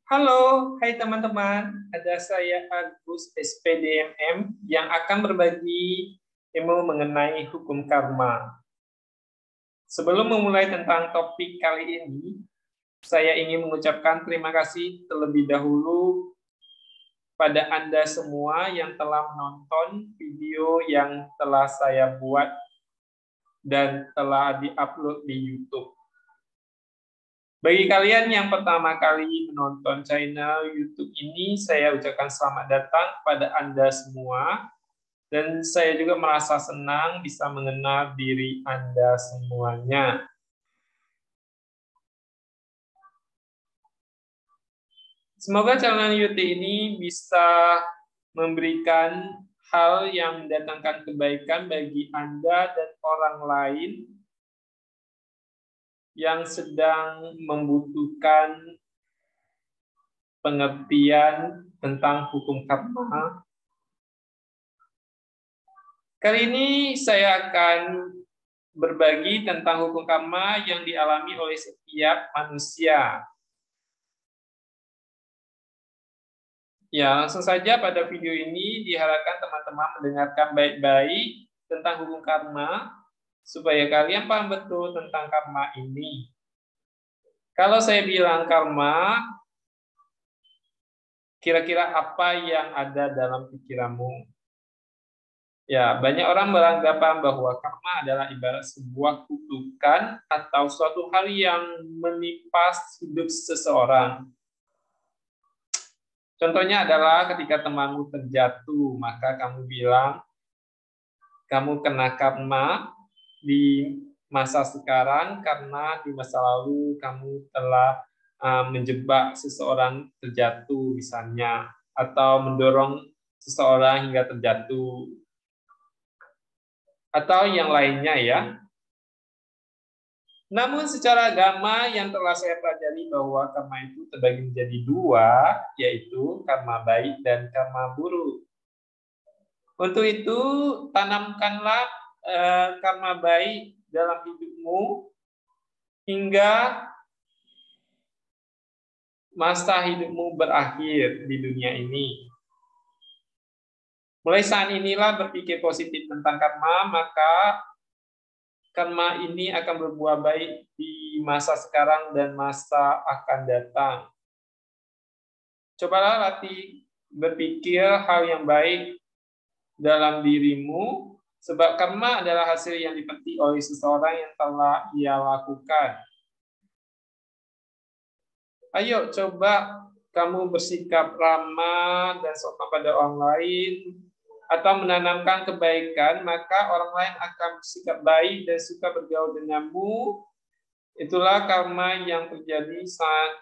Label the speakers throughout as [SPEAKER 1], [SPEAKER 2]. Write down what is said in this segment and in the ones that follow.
[SPEAKER 1] Halo, hai teman-teman. Ada saya Agus SPDMM yang akan berbagi ilmu mengenai hukum karma. Sebelum memulai tentang topik kali ini, saya ingin mengucapkan terima kasih terlebih dahulu pada Anda semua yang telah menonton video yang telah saya buat dan telah diupload di YouTube. Bagi kalian yang pertama kali menonton channel YouTube ini, saya ucapkan selamat datang pada Anda semua. Dan saya juga merasa senang bisa mengenal diri Anda semuanya. Semoga channel YouTube ini bisa memberikan hal yang mendatangkan kebaikan bagi Anda dan orang lain yang sedang membutuhkan pengertian tentang hukum karma. Kali ini saya akan berbagi tentang hukum karma yang dialami oleh setiap manusia. Ya, langsung saja pada video ini diharapkan teman-teman mendengarkan baik-baik tentang hukum karma supaya kalian paham betul tentang karma ini. Kalau saya bilang karma, kira-kira apa yang ada dalam pikiranmu? Ya, banyak orang beranggapan bahwa karma adalah ibarat sebuah kutukan atau suatu hal yang menimpa hidup seseorang. Contohnya adalah ketika temanmu terjatuh, maka kamu bilang, kamu kena karma di masa sekarang karena di masa lalu kamu telah menjebak seseorang terjatuh misalnya, atau mendorong seseorang hingga terjatuh, atau yang lainnya ya. Namun secara agama yang telah saya pelajari bahwa karma itu terbagi menjadi dua, yaitu karma baik dan karma buruk. Untuk itu, tanamkanlah karma baik dalam hidupmu hingga masa hidupmu berakhir di dunia ini. Mulai saat inilah berpikir positif tentang karma, maka karma ini akan berbuah baik di masa sekarang dan masa akan datang. Cobalah latih berpikir hal yang baik dalam dirimu, sebab karma adalah hasil yang dipetik oleh seseorang yang telah ia lakukan. Ayo coba kamu bersikap ramah dan sopan pada orang lain, atau menanamkan kebaikan, maka orang lain akan bersikap baik dan suka bergaul denganmu. Itulah karma yang terjadi saat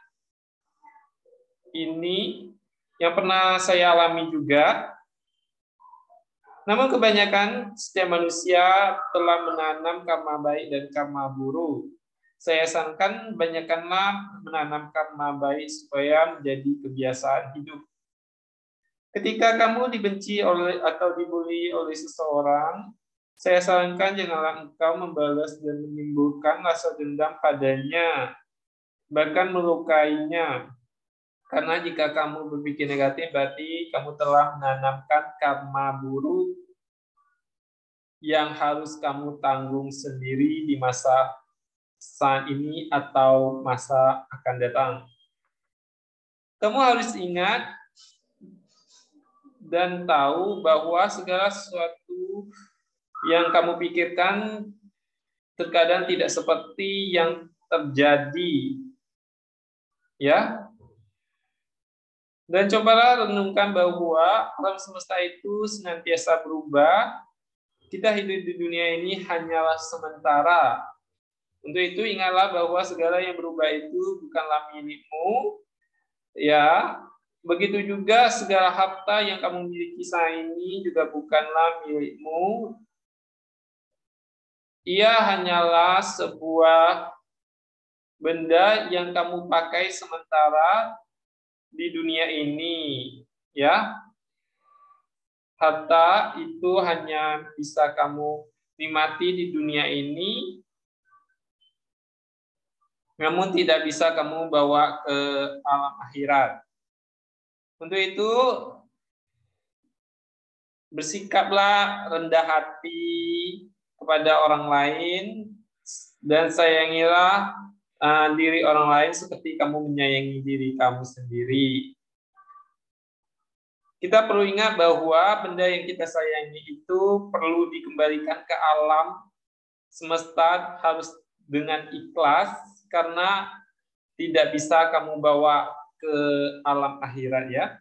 [SPEAKER 1] ini, yang pernah saya alami juga. Namun kebanyakan setiap manusia telah menanam karma baik dan karma buruk. Saya sarankan banyakkanlah menanam karma baik supaya menjadi kebiasaan hidup. Ketika kamu dibenci oleh atau dibully oleh seseorang, saya sarankan janganlah engkau membalas dan menimbulkan rasa dendam padanya, bahkan melukainya. Karena jika kamu berpikir negatif, berarti kamu telah menanamkan karma buruk yang harus kamu tanggung sendiri di masa saat ini atau masa akan datang. Kamu harus ingat dan tahu bahwa segala sesuatu yang kamu pikirkan terkadang tidak seperti yang terjadi. Ya. Dan cobalah renungkan bahwa alam semesta itu senantiasa berubah. Kita hidup di dunia ini hanyalah sementara. Untuk itu ingatlah bahwa segala yang berubah itu bukanlah milikmu. Ya, begitu juga segala harta yang kamu miliki saat ini juga bukanlah milikmu. Ia hanyalah sebuah benda yang kamu pakai sementara di dunia ini, ya. Harta itu hanya bisa kamu nikmati di dunia ini. namun tidak bisa kamu bawa ke alam akhirat. Untuk itu, bersikaplah rendah hati kepada orang lain dan sayangilah diri orang lain seperti kamu menyayangi diri kamu sendiri. Kita perlu ingat bahwa benda yang kita sayangi itu perlu dikembalikan ke alam semesta harus dengan ikhlas, karena tidak bisa kamu bawa ke alam akhirat ya.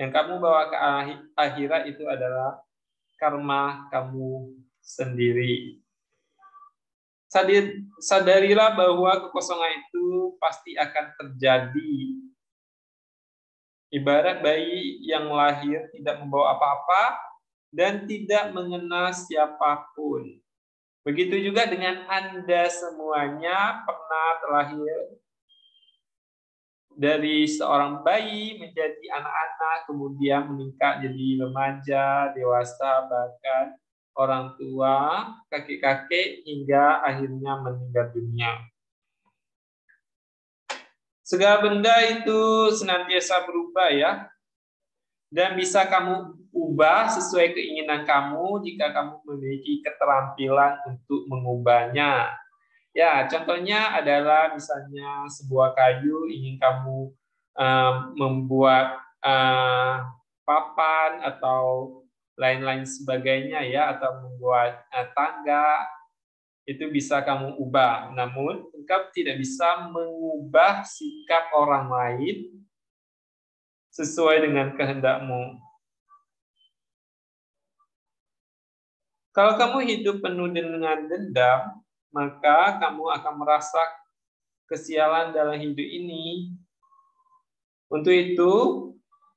[SPEAKER 1] Yang kamu bawa ke akhirat itu adalah karma kamu sendiri. Sadarilah bahwa kekosongan itu pasti akan terjadi. Ibarat bayi yang lahir tidak membawa apa-apa dan tidak mengenal siapapun. Begitu juga dengan Anda semuanya pernah terlahir dari seorang bayi menjadi anak-anak, kemudian meningkat jadi remaja, dewasa, bahkan orang tua, kakek-kakek, hingga akhirnya meninggal dunia. Segala benda itu senantiasa berubah ya, dan bisa kamu ubah sesuai keinginan kamu jika kamu memiliki keterampilan untuk mengubahnya. Ya, contohnya adalah misalnya sebuah kayu ingin kamu membuat papan atau lain-lain sebagainya ya, atau membuat tangga. Itu bisa kamu ubah. Namun, engkau tidak bisa mengubah sikap orang lain sesuai dengan kehendakmu. Kalau kamu hidup penuh dengan dendam, maka kamu akan merasa kesialan dalam hidup ini. Untuk itu,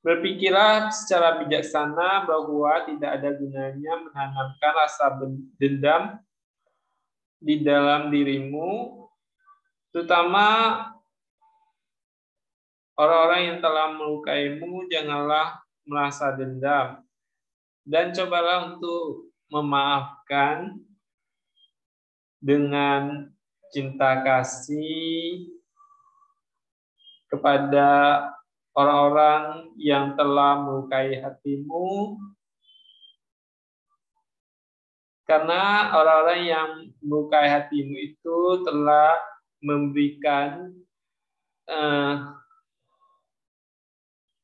[SPEAKER 1] berpikirlah secara bijaksana bahwa tidak ada gunanya menanamkan rasa dendam di dalam dirimu, terutama orang-orang yang telah melukaimu. Janganlah merasa dendam dan cobalah untuk memaafkan dengan cinta kasih kepada orang-orang yang telah melukai hatimu, karena orang-orang yang melukai hatimu itu telah memberikan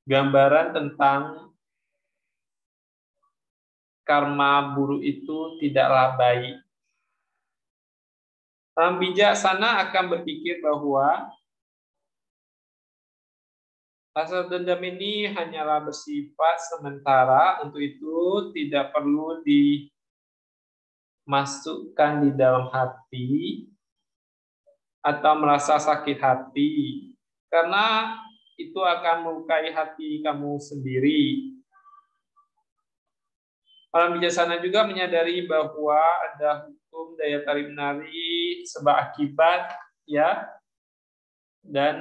[SPEAKER 1] gambaran tentang karma buruk itu tidaklah baik. Orang bijaksana akan berpikir bahwa rasa dendam ini hanyalah bersifat sementara, untuk itu tidak perlu dimasukkan di dalam hati atau merasa sakit hati, karena itu akan melukai hati kamu sendiri. Orang bijaksana juga menyadari bahwa ada hukum daya tarik menarik sebab akibat ya, dan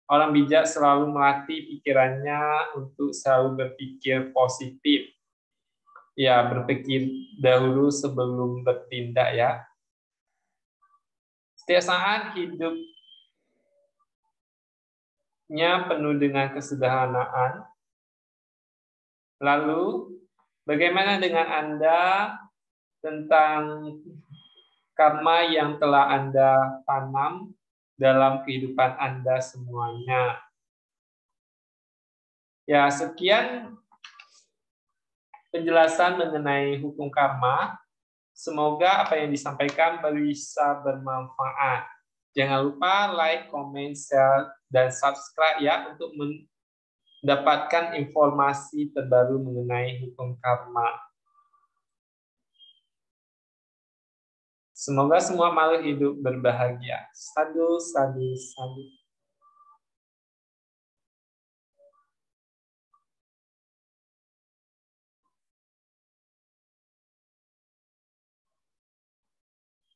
[SPEAKER 1] orang bijak selalu melatih pikirannya untuk selalu berpikir positif. Ya, berpikir dahulu sebelum bertindak ya. Setiap saat hidupnya penuh dengan kesederhanaan. Lalu, bagaimana dengan Anda tentang karma yang telah Anda tanam dalam kehidupan Anda semuanya? Ya, sekian penjelasan mengenai hukum karma. Semoga apa yang disampaikan bisa bermanfaat. Jangan lupa like, comment, share, dan subscribe ya untuk mendapatkan informasi terbaru mengenai hukum karma. Semoga semua makhluk hidup berbahagia. Sadhu, sadhu, sadhu.